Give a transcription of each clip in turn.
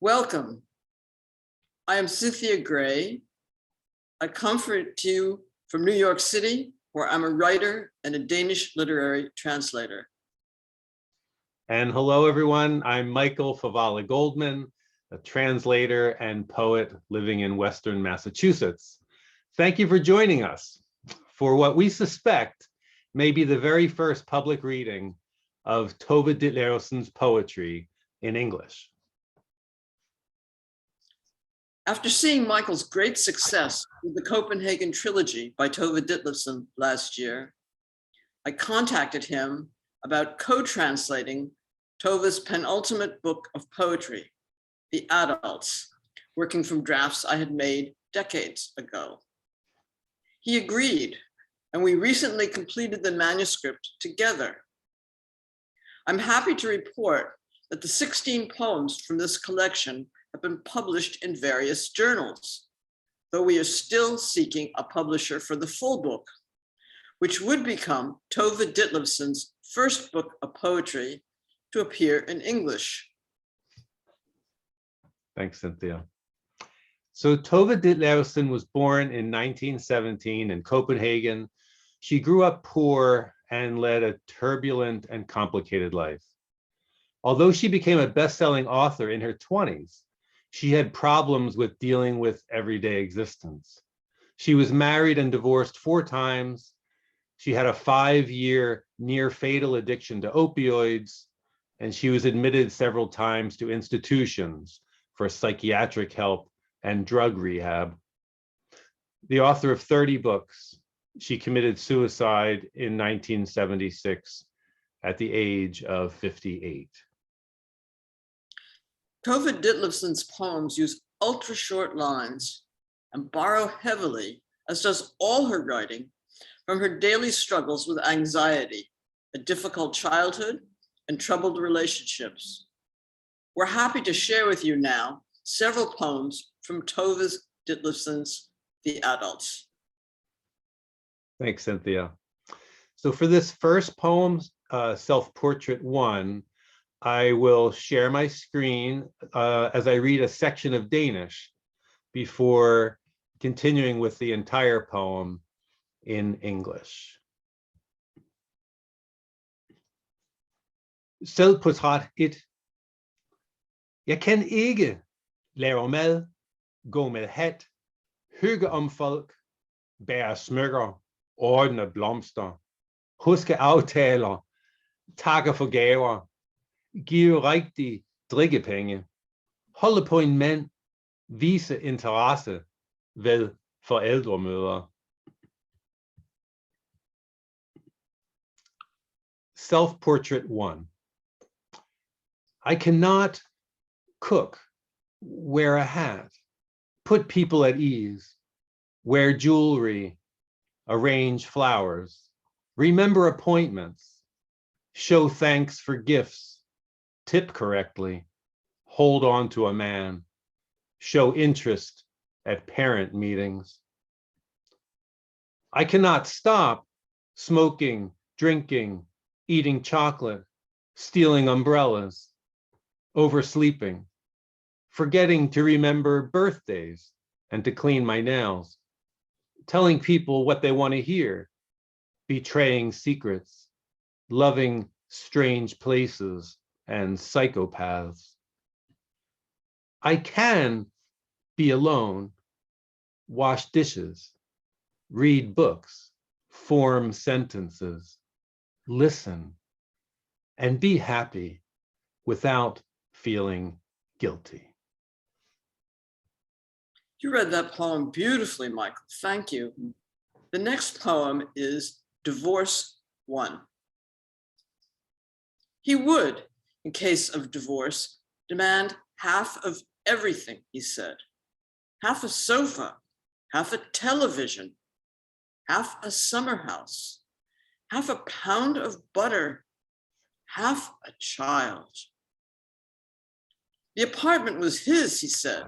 Welcome. I am Cynthia Graae. I come to you from New York City, where I'm a writer and a Danish literary translator. And hello, everyone. I'm Michael Favala Goldman, a translator and poet living in Western Massachusetts. Thank you for joining us for what we suspect may be the very first public reading of Tove Ditlevsen's poetry in English. After seeing Michael's great success with the Copenhagen trilogy by Tove Ditlevsen last year, I contacted him about co-translating Tove's penultimate book of poetry, The Adults, working from drafts I had made decades ago. He agreed, and we recently completed the manuscript together. I'm happy to report that the 16 poems from this collection have been published in various journals, though we are still seeking a publisher for the full book, which would become Tove Ditlevsen's first book of poetry to appear in English. Thanks, Cynthia. So Tove Ditlevsen was born in 1917 in Copenhagen. She grew up poor and led a turbulent and complicated life. Although she became a best-selling author in her 20s, she had problems with dealing with everyday existence. She was married and divorced 4 times. She had a 5-year near-fatal addiction to opioids, and she was admitted several times to institutions for psychiatric help and drug rehab. The author of 30 books, she committed suicide in 1976 at the age of 58. Tove Ditlevsen's poems use ultra-short lines and borrow heavily, as does all her writing, from her daily struggles with anxiety, a difficult childhood, and troubled relationships. We're happy to share with you now several poems from Tove Ditlevsen's The Adults. Thanks, Cynthia. So for this first poem, Self-Portrait 1, I will share my screen as I read a section of Danish before continuing with the entire poem in English. Selvportræt 1. Jeg kan ikke lave mad, gå med hat, hygge om folk, bære smykker, ordne blomster, huske aftaler, takke for gaver, give rigtig drikkepenge, holde på en mand, vise interesse ved forældremøder. Self-Portrait 1. I cannot cook, wear a hat, put people at ease, wear jewelry, arrange flowers, remember appointments, show thanks for gifts, tip correctly, hold on to a man, show interest at parent meetings. I cannot stop smoking, drinking, eating chocolate, stealing umbrellas, oversleeping, forgetting to remember birthdays and to clean my nails, telling people what they want to hear, betraying secrets, loving strange places and psychopaths. I can be alone, wash dishes, read books, form sentences, listen, and be happy without feeling guilty. You read that poem beautifully, Michael. Thank you. The next poem is Divorce 1. He would, in case of divorce, demand half of everything, he said. Half a sofa, half a television, half a summer house, half a pound of butter, half a child. The apartment was his, he said,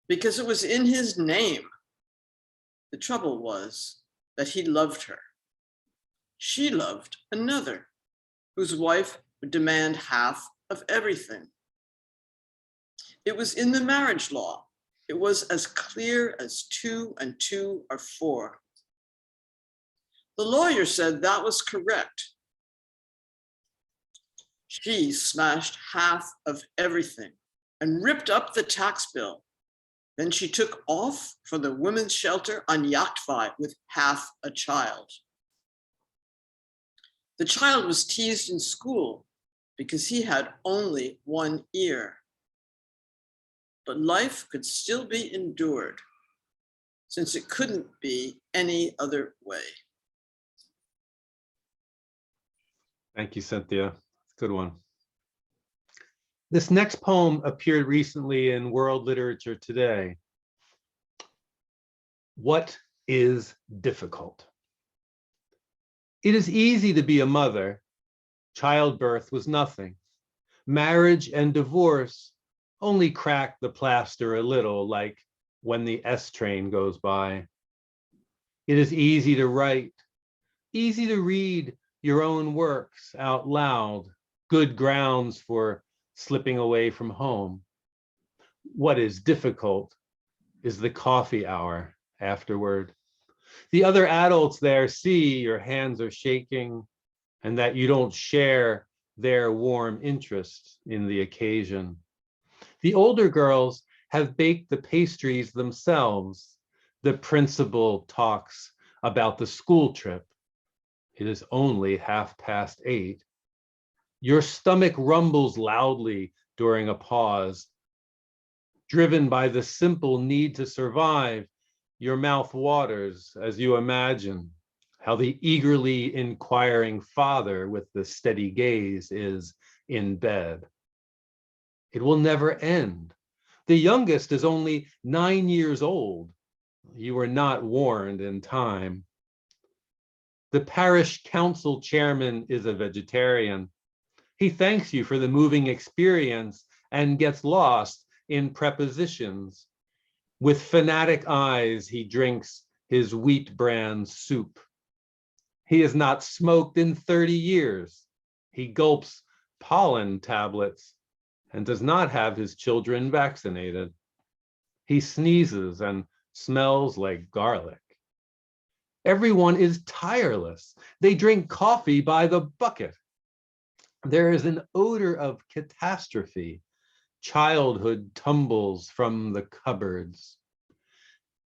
because it was in his name. The trouble was that he loved her. She loved another, whose wife would demand half of everything. It was in the marriage law. It was as clear as 2 and 2 are 4. The lawyer said that was correct. She smashed half of everything and ripped up the tax bill. Then she took off for the women's shelter on Yachtvi with half a child. The child was teased in school because he had only one ear. But life could still be endured, since it couldn't be any other way. Thank you, Cynthia. Good one. This next poem appeared recently in World Literature Today. What is difficult? It is easy to be a mother. Childbirth was nothing. Marriage and divorce only crack the plaster a little, like when the S train goes by. It is easy to write, easy to read your own works out loud, good grounds for slipping away from home. What is difficult is the coffee hour afterward. The other adults there see your hands are shaking and that you don't share their warm interest in the occasion. The older girls have baked the pastries themselves. The principal talks about the school trip. It is only 8:30. Your stomach rumbles loudly during a pause. Driven by the simple need to survive, your mouth waters as you imagine how the eagerly inquiring father with the steady gaze is in bed. It will never end. The youngest is only 9 years old. You were not warned in time. The parish council chairman is a vegetarian. He thanks you for the moving experience and gets lost in prepositions. With fanatic eyes, he drinks his wheat bran soup. He has not smoked in 30 years. He gulps pollen tablets and does not have his children vaccinated. He sneezes and smells like garlic. Everyone is tireless. They drink coffee by the bucket. There is an odor of catastrophe. Childhood tumbles from the cupboards.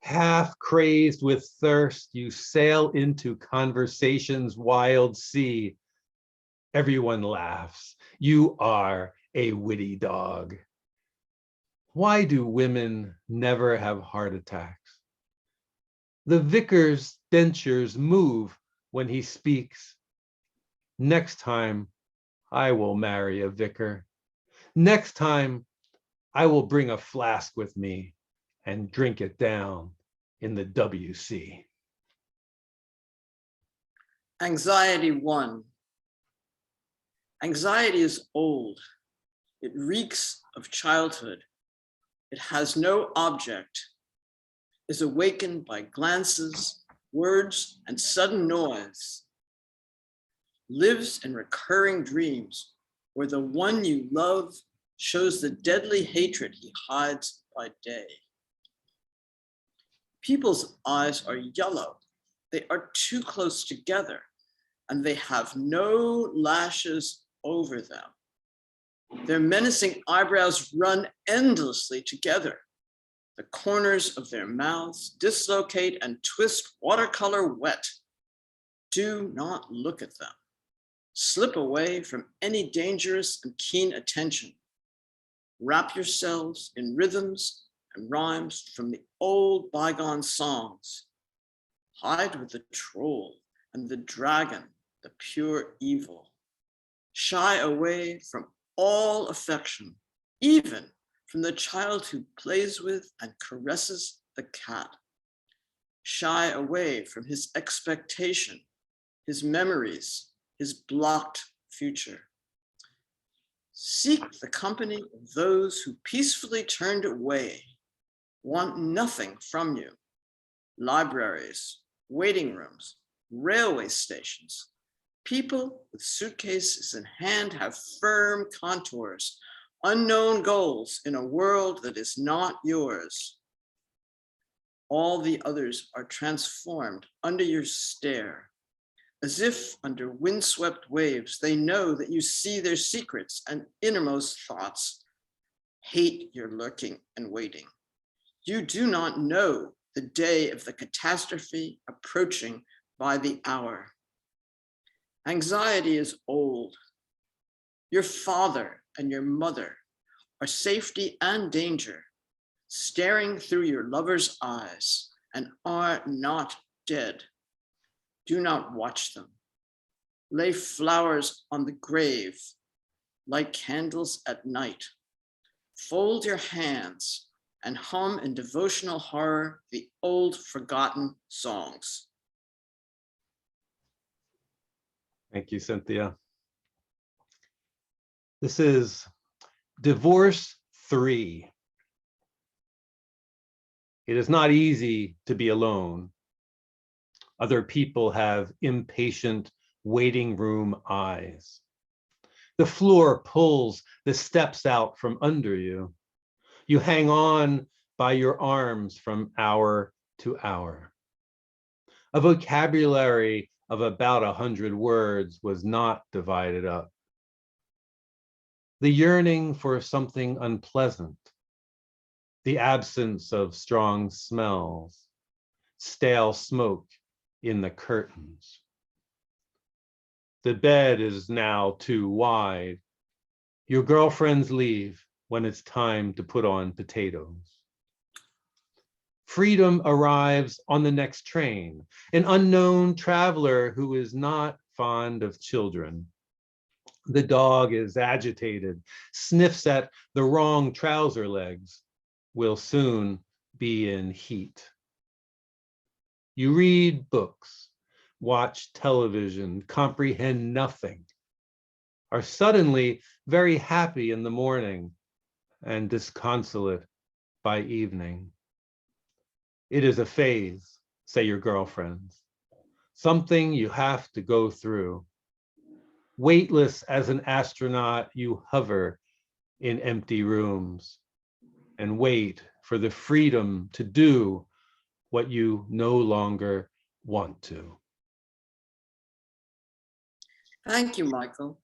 Half crazed with thirst, you sail into conversation's wild sea. Everyone laughs. You are a witty dog. Why do women never have heart attacks? The vicar's dentures move when he speaks. Next time, I will marry a vicar. Next time, I will bring a flask with me and drink it down in the WC. Anxiety 1. Anxiety is old. It reeks of childhood. It has no object, is awakened by glances, words, and sudden noise. Lives in recurring dreams where the one you love shows the deadly hatred he hides by day. People's eyes are yellow. They are too close together, and they have no lashes over them. Their menacing eyebrows run endlessly together. The corners of their mouths dislocate and twist watercolor wet. Do not look at them. Slip away from any dangerous and keen attention. Wrap yourselves in rhythms and rhymes from the old bygone songs. Hide with the troll and the dragon, the pure evil. Shy away from all affection, even from the child who plays with and caresses the cat. Shy away from his expectation, his memories, his blocked future. Seek the company of those who peacefully turned away, want nothing from you. Libraries, waiting rooms, railway stations. People with suitcases in hand have firm contours, unknown goals in a world that is not yours. All the others are transformed under your stare, as if under windswept waves, they know that you see their secrets and innermost thoughts. Hate your lurking and waiting. You do not know the day of the catastrophe approaching by the hour. Anxiety is old. Your father and your mother are safety and danger, staring through your lover's eyes, and are not dead. Do not watch them. Lay flowers on the grave, light candles at night. Fold your hands and hum in devotional horror the old forgotten songs. Thank you, Cynthia. This is Divorce 3. It is not easy to be alone. Other people have impatient waiting room eyes. The floor pulls the steps out from under you. You hang on by your arms from hour to hour. A vocabulary of about 100 words was not divided up. The yearning for something unpleasant, the absence of strong smells, stale smoke in the curtains. The bed is now too wide. Your girlfriends leave when it's time to put on potatoes. Freedom arrives on the next train, an unknown traveler who is not fond of children. The dog is agitated, sniffs at the wrong trouser legs, will soon be in heat. You read books, watch television, comprehend nothing, are suddenly very happy in the morning and disconsolate by evening. It is a phase, say your girlfriends, something you have to go through. Weightless as an astronaut, you hover in empty rooms and wait for the freedom to do what you no longer want to. Thank you, Michael.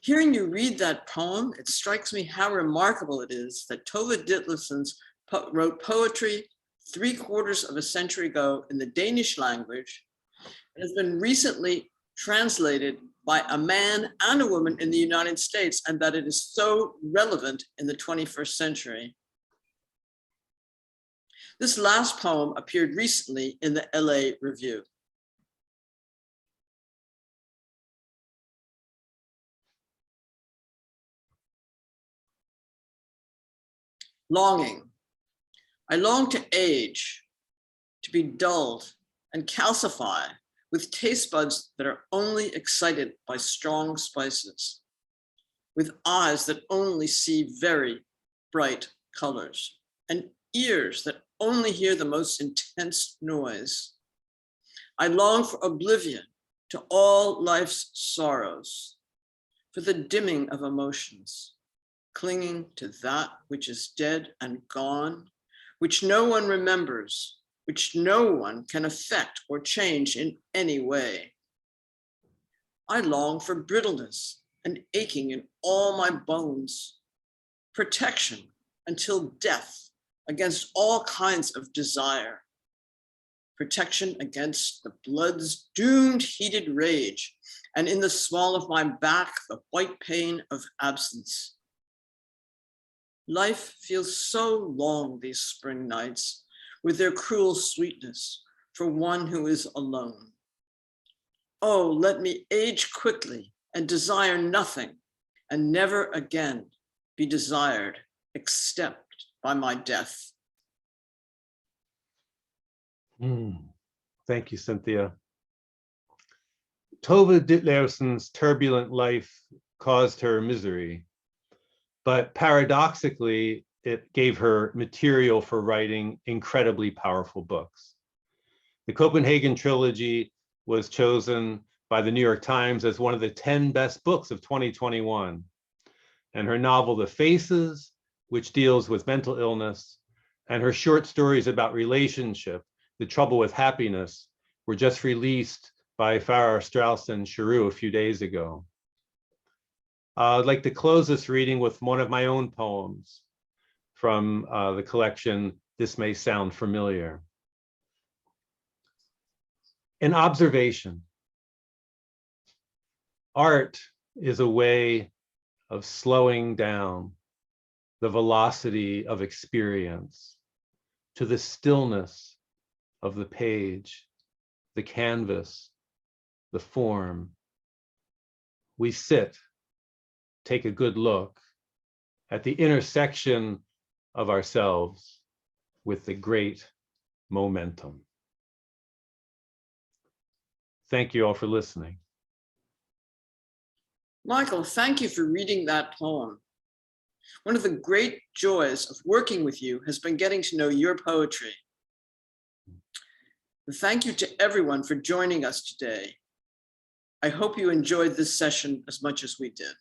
Hearing you read that poem, it strikes me how remarkable it is that Tove Ditlevsen wrote poetry 3/4 of a century ago in the Danish language. It has been recently translated by a man and a woman in the United States, and that it is so relevant in the 21st century. This last poem appeared recently in the LA Review. Longing. I long to age, to be dulled and calcify with taste buds that are only excited by strong spices, with eyes that only see very bright colors, and ears that only hear the most intense noise. I long for oblivion to all life's sorrows, for the dimming of emotions, clinging to that which is dead and gone, which no one remembers, which no one can affect or change in any way. I long for brittleness and aching in all my bones, protection until death against all kinds of desire, protection against the blood's doomed heated rage, and in the small of my back, the white pain of absence. Life feels so long these spring nights, with their cruel sweetness for one who is alone. Oh, let me age quickly and desire nothing, and never again be desired except by my death. Thank you, Cynthia. Tove Ditlevsen's turbulent life caused her misery, but paradoxically, it gave her material for writing incredibly powerful books. The Copenhagen trilogy was chosen by the New York Times as one of the 10 best books of 2021. and her novel, The Faces, which deals with mental illness, and her short stories about relationship, The Trouble with Happiness, were just released by Farrar, Straus and Giroux a few days ago. I'd like to close this reading with one of my own poems from the collection, This May Sound Familiar. An observation. Art is a way of slowing down the velocity of experience to the stillness of the page, the canvas, the form. We sit, take a good look at the intersection of ourselves with the great momentum. Thank you all for listening. Michael, thank you for reading that poem. One of the great joys of working with you has been getting to know your poetry. And thank you to everyone for joining us today. I hope you enjoyed this session as much as we did.